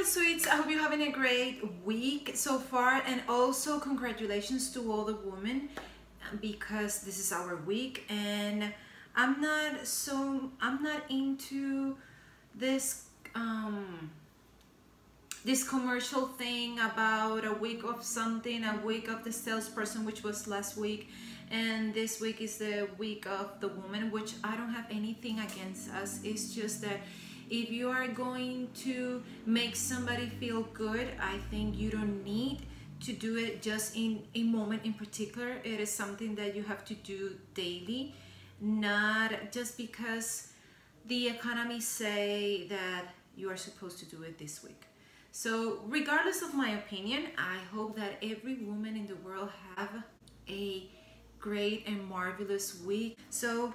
my sweets, I hope you're having a great week so far, and also congratulations to all the women because this is our week. And I'm not into this this commercial thing about a week of something, a week of the salesperson, which was last week, and this week is the week of the woman, which I don't have anything against us. It's just that if you are going to make somebody feel good, I think you don't need to do it just in a moment in particular. It is something that you have to do daily, not just because the economy say that you are supposed to do it this week. So regardless of my opinion, I hope that every woman in the world have a great and marvelous week. So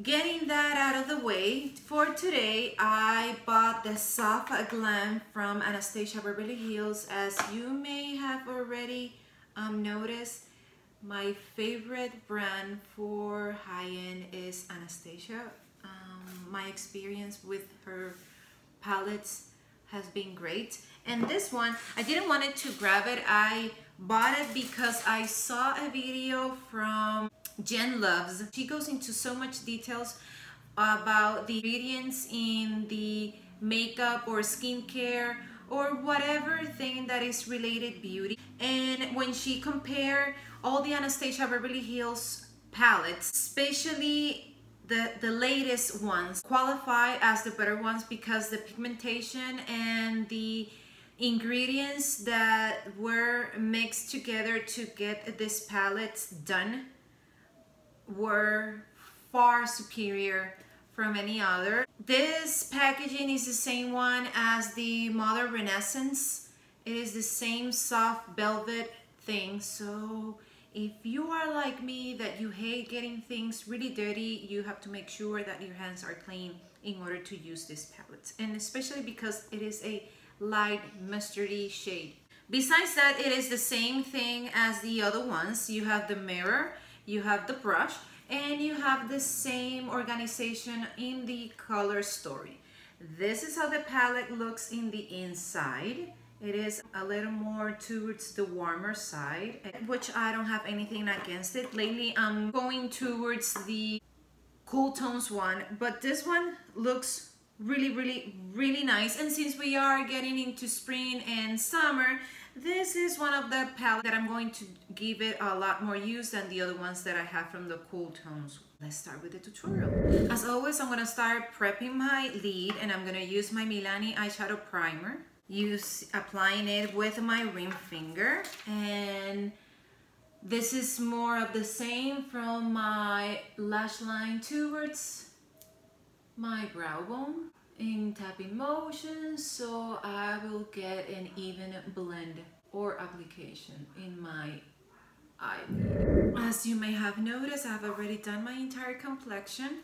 getting that out of the way, for today I bought the Soft Glam from Anastasia Beverly Hills. As you may have already noticed, my favorite brand for high-end is Anastasia. My experience with her palettes has been great, and this one I didn't want to grab it. I bought it because I saw a video from Jen Loves. She goes into so much details about the ingredients in the makeup or skincare or whatever thing that is related beauty. And when she compared all the Anastasia Beverly Hills palettes, especially the latest ones, qualify as the better ones because the pigmentation and the ingredients that were mixed together to get this palettes done were far superior from any other. This packaging is the same one as the Mother Renaissance. It is the same soft velvet thing. So if you are like me, that you hate getting things really dirty, you have to make sure that your hands are clean in order to use this palette, and especially because it is a light mustardy shade. Besides that, it is the same thing as the other ones. You have the mirror, you have the brush, and you have the same organization in the color story. This is how the palette looks in the inside. It is a little more towards the warmer side, which I don't have anything against it. Lately I'm going towards the cool tones one, but this one looks really nice. And since we are getting into spring and summer, this is one of the palettes that I'm going to give it a lot more use than the other ones that I have from the cool tones. Let's start with the tutorial. As always, I'm going to start prepping my lid, and I'm going to use my Milani eyeshadow primer. Applying it with my ring finger, and this is more of the same from my lash line towards my brow bone in tapping motion, so I will get an even blend or application in my eyelid. As you may have noticed, I've already done my entire complexion,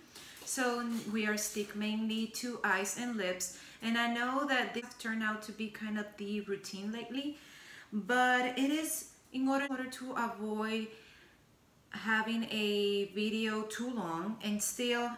so we are stick mainly to eyes and lips. And I know that this turned out to be kind of the routine lately, but it is in order to avoid having a video too long, and still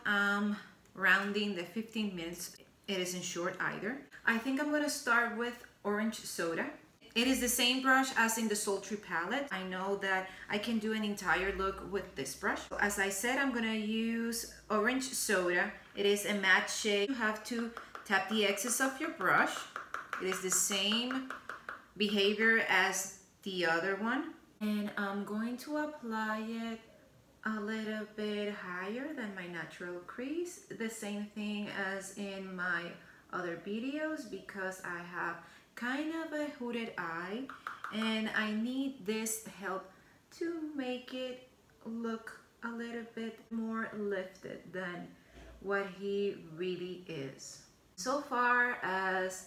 rounding the 15 minutes. It isn't short either. I think I'm gonna start with orange soda. It is the same brush as in the Sultry palette. I know that I can do an entire look with this brush. As I said, I'm gonna use orange soda. It is a matte shade. You have to tap the excess of your brush. It is the same behavior as the other one. And I'm going to apply it a little bit higher than my natural crease. The same thing as in my other videos, because I have kind of a hooded eye and I need this help to make it look a little bit more lifted than what he really is. So far as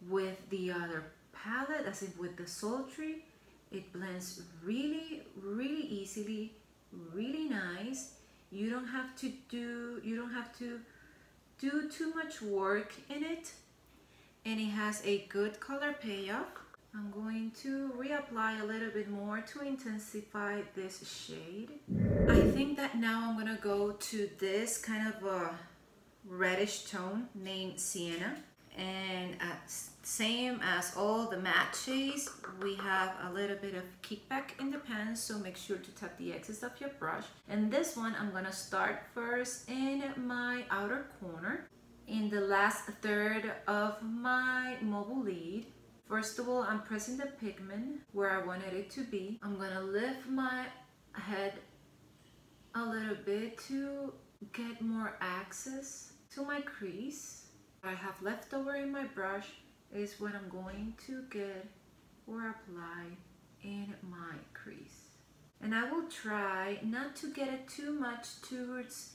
with the other palette, as if with the Sultry, it blends really easily, really nice. You don't have to do too much work in it, and it has a good color payoff. I'm going to reapply a little bit more to intensify this shade. I think that now I'm gonna go to this kind of a reddish tone named Sienna, and Same as all the matte shades, we have a little bit of kickback in the pan, so make sure to tap the excess of your brush. And this one, I'm gonna start first in my outer corner, in the last third of my mobile lid. First of all, I'm pressing the pigment where I wanted it to be. I'm gonna lift my head a little bit to get more access to my crease. What I have left over in my brush is what I'm going to get or apply in my crease. And I will try not to get it too much towards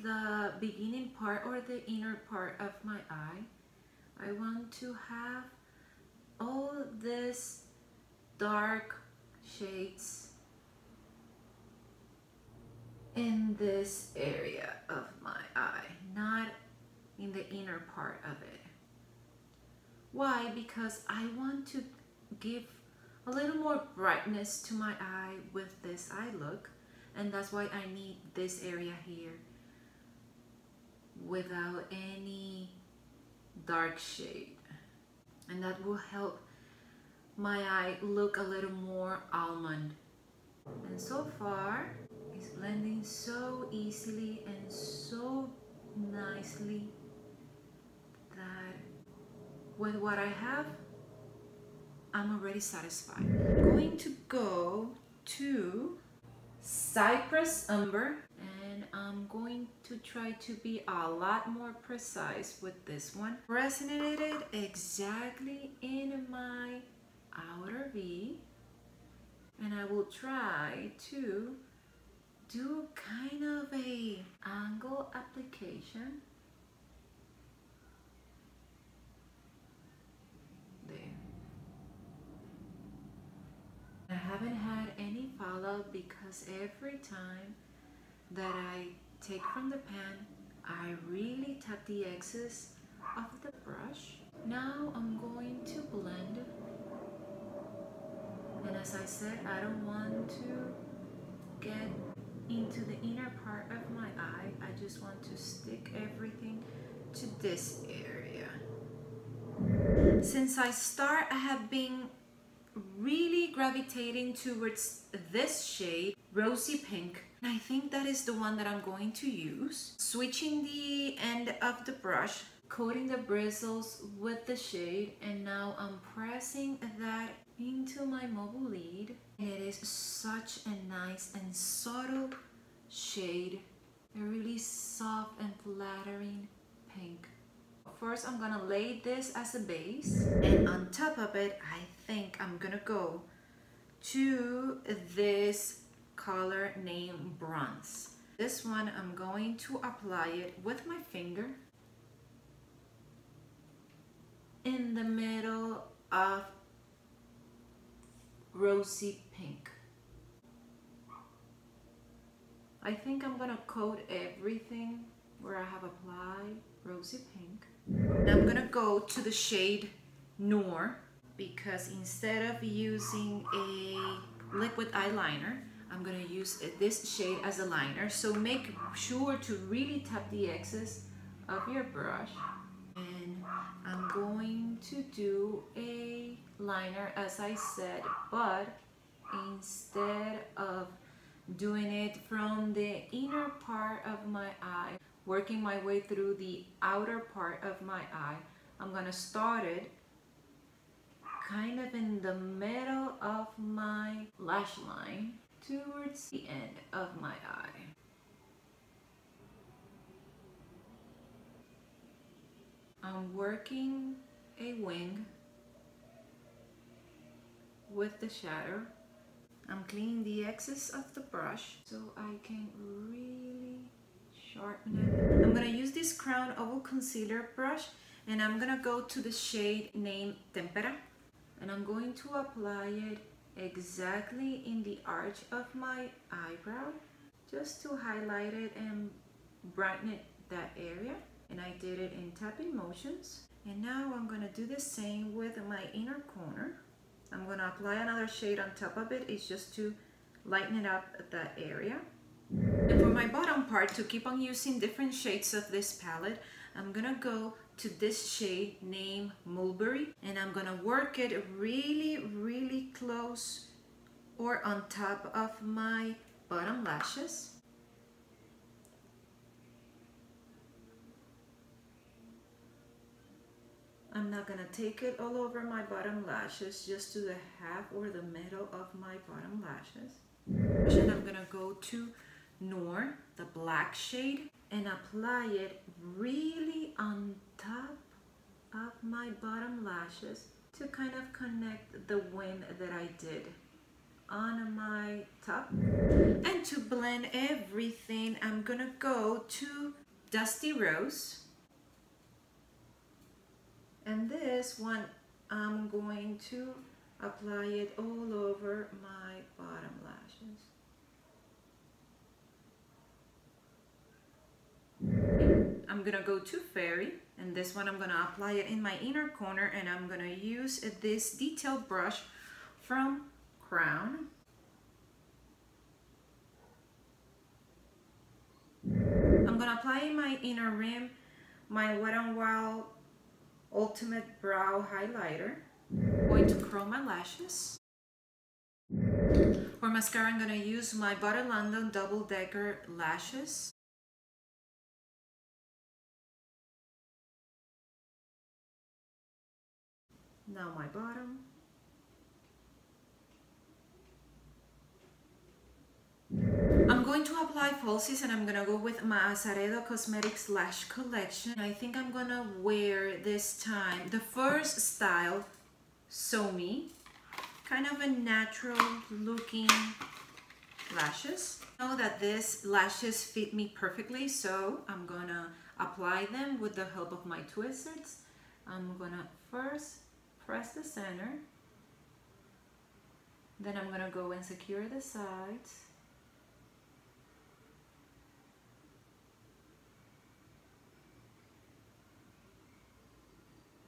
the beginning part or the inner part of my eye. I want to have all these dark shades in this area of my eye, not in the inner part of it. Why? Because I want to give a little more brightness to my eye with this eye look, and that's why I need this area here without any dark shade, and that will help my eye look a little more almond. And so far it's blending so easily and so nicely that with what I have, I'm already satisfied. I'm going to go to Cyprus Umber, and I'm going to try to be a lot more precise with this one. Pressing it exactly in my outer V, and I will try to do kind of a angle application. I haven't had any fallout because every time that I take from the pan, I really tap the excess of the brush. Now I'm going to blend, and as I said, I don't want to get into the inner part of my eye. I just want to stick everything to this area. Since I have been really gravitating towards this shade, rosy pink, and I think that is the one that I'm going to use. Switching the end of the brush, coating the bristles with the shade, and now I'm pressing that into my mobile lid. It is such a nice and subtle shade, a really soft and flattering pink. First, I'm gonna lay this as a base, and on top of it, I think I'm gonna go to this color named Bronze. This one, I'm going to apply it with my finger in the middle of rosy pink. I think I'm gonna coat everything where I have applied rosy pink. And I'm gonna go to the shade Noir, because instead of using a liquid eyeliner, I'm gonna use this shade as a liner. So make sure to really tap the excess of your brush. And I'm going to do a liner, as I said, but instead of doing it from the inner part of my eye, working my way through the outer part of my eye, I'm gonna start it kind of in the middle of my lash line towards the end of my eye. I'm working a wing with the shadow. I'm cleaning the excess of the brush so I can really sharpen it. I'm gonna use this Crown Oval Concealer brush, and I'm gonna go to the shade named Tempera, and I'm going to apply it exactly in the arch of my eyebrow, just to highlight it and brighten it, that area. And I did it in tapping motions. And now I'm gonna do the same with my inner corner. I'm gonna apply another shade on top of it. It's just to lighten it up that area. And for my bottom part, to keep on using different shades of this palette, I'm gonna go to this shade named Mulberry, and I'm gonna work it really close or on top of my bottom lashes. I'm not gonna take it all over my bottom lashes, just to the half or the middle of my bottom lashes. And I'm gonna go to Noir, the black shade, and apply it really on top of my bottom lashes to kind of connect the wing that I did on my top. And to blend everything, I'm gonna go to Dusty Rose. And this one, I'm going to apply it all over my bottom lashes. I'm gonna go to Fairy, and this one I'm gonna apply it in my inner corner, and I'm gonna use this detailed brush from Crown. I'm gonna apply in my inner rim my Wet n Wild Ultimate Brow Highlighter. I'm going to curl my lashes. For mascara, I'm gonna use my Butter London Double Decker Lashes. Now my bottom. I'm going to apply falsies, and I'm gonna go with my Azeredo Cosmetics Lash collection. I think I'm gonna wear this time the first style, So Me, kind of a natural looking lashes. I know that these lashes fit me perfectly, so I'm gonna apply them with the help of my tweezers. I'm gonna first press the center, then I'm gonna go and secure the sides.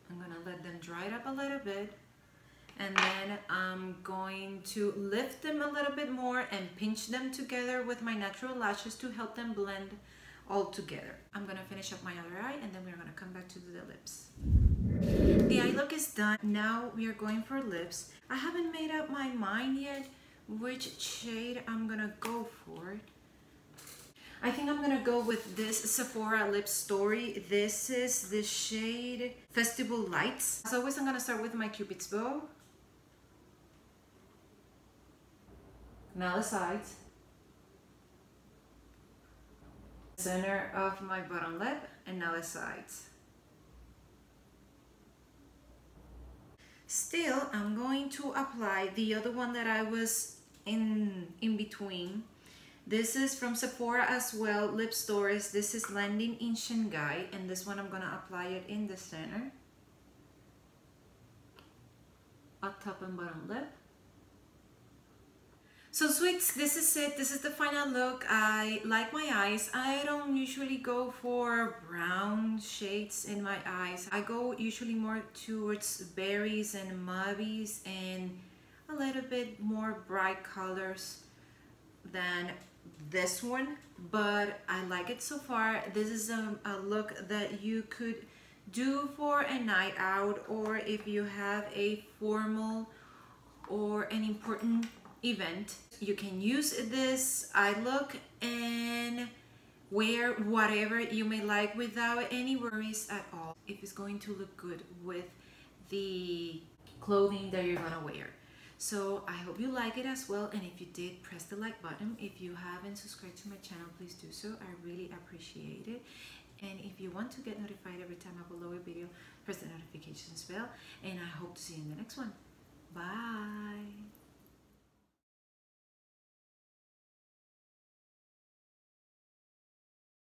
I'm gonna let them dry up a little bit, and then I'm going to lift them a little bit more and pinch them together with my natural lashes to help them blend all together. I'm gonna finish up my other eye, and then we're gonna come back to do the lips. The eye look is done. Now we are going for lips. I haven't made up my mind yet which shade I'm gonna go for. I think I'm gonna go with this Sephora Lip Story. This is the shade Festival Lights. As always, I'm gonna start with my Cupid's bow. Now the sides. Center of my bottom lip, and now the sides. Still, I'm going to apply the other one that I was in between. This is from Sephora as well, Lip Stories. This is Landing in Shanghai, and this one I'm gonna apply it in the center, up top and bottom lip. So sweets, this is it. This is the final look. I like my eyes. I don't usually go for brown shades in my eyes. I go usually more towards berries and mauves and a little bit more bright colors than this one, but I like it so far. This is a look that you could do for a night out, or if you have a formal or an important event. You can use this eye look and wear whatever you may like without any worries at all if it's going to look good with the clothing that you're gonna wear. So I hope you like it as well, and if you did, press the like button. If you haven't subscribed to my channel, please do so. I really appreciate it. And if you want to get notified every time I upload a video, press the notifications bell, and I hope to see you in the next one. Bye.